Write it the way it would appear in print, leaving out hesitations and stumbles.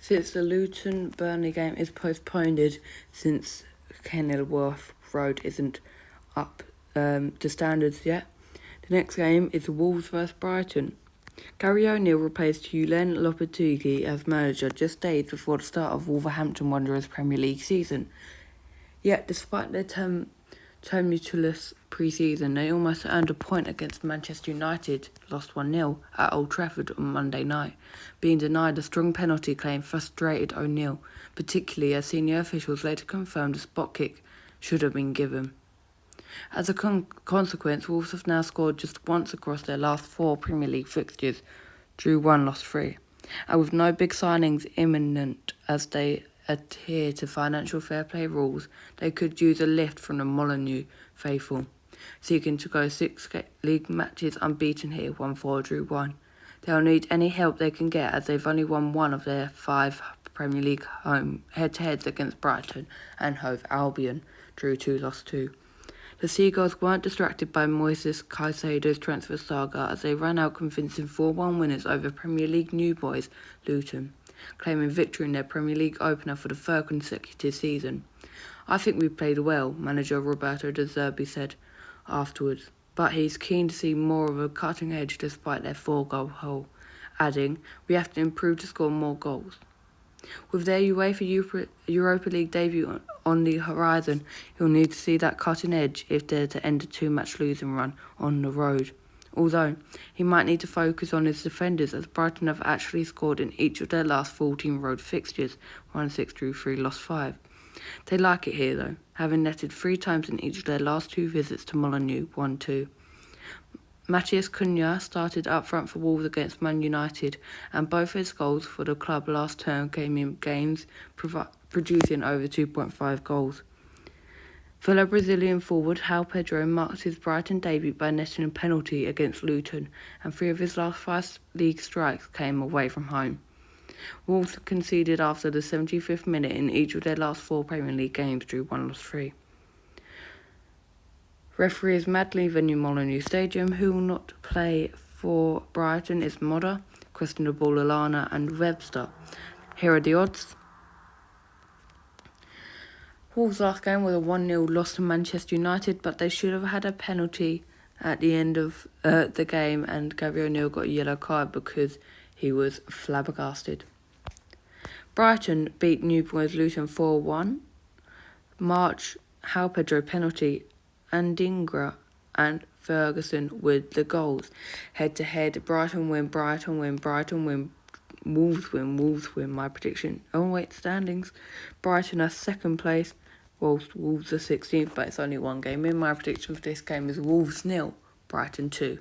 Since the Luton-Burnley game is postponed since Kenilworth Road isn't up to standards yet, the next game is Wolves vs Brighton. Gary O'Neill replaced Julen Lopetegui as manager just days before the start of Wolverhampton Wanderers Premier League season. Yet, despite their tumultuous pre-season, they almost earned a point against Manchester United, lost 1-0 at Old Trafford on Monday night. Being denied a strong penalty claim frustrated O'Neill, particularly as senior officials later confirmed a spot kick should have been given. As a consequence, Wolves have now scored just once across their last 4 Premier League fixtures, drew 1, lost 3. And with no big signings imminent as they adhere to financial fair play rules, they could use a lift from the Molineux faithful, seeking to go 6 league matches unbeaten here, 1-4, drew 1. They'll need any help they can get as they've only won 1 of their 5 Premier League home head-to-heads against Brighton and Hove Albion, drew 2, lost 2. The Seagulls weren't distracted by Moises Caicedo's transfer saga as they ran out convincing 4-1 winners over Premier League new boys Luton, claiming victory in their Premier League opener for the 3rd consecutive season. "I think we played well," manager Roberto De Zerbi said afterwards, but he's keen to see more of a cutting edge despite their 4-goal haul, adding, "We have to improve to score more goals." With their UEFA Europa League debut on the horizon, he'll need to see that cutting edge if they're to end a 2-match losing run on the road. Although, he might need to focus on his defenders as Brighton have actually scored in each of their last 14 road fixtures, 1-6, drew 3, lost 5. They like it here though, having netted 3 times in each of their last 2 visits to Molineux, 1-2. Matheus Cunha started up front for Wolves against Man United, and both his goals for the club last term came in games producing over 2.5 goals. Fellow Brazilian forward João Pedro marked his Brighton debut by netting a penalty against Luton, and 3 of his last 5 league strikes came away from home. Wolves conceded after the 75th minute in each of their last 4 Premier League games, drew 1, lost 3. Referees madly venue Molineux Stadium. Who will not play for Brighton is Modder, questionable Lallana and Webster. Here are the odds. Wolves' last game was a 1-0 loss to Manchester United, but they should have had a penalty at the end of the game, and Gary O'Neill got a yellow card because he was flabbergasted. Brighton beat New Boys Luton 4-1. March, João Pedro penalty, and Dingra and Ferguson with the goals. Head-to-head, Brighton win, Wolves win, my prediction. Oh wait, standings. Brighton are 2nd place, whilst Wolves are 16th, but it's only 1 game in. My prediction for this game is Wolves 0, Brighton 2.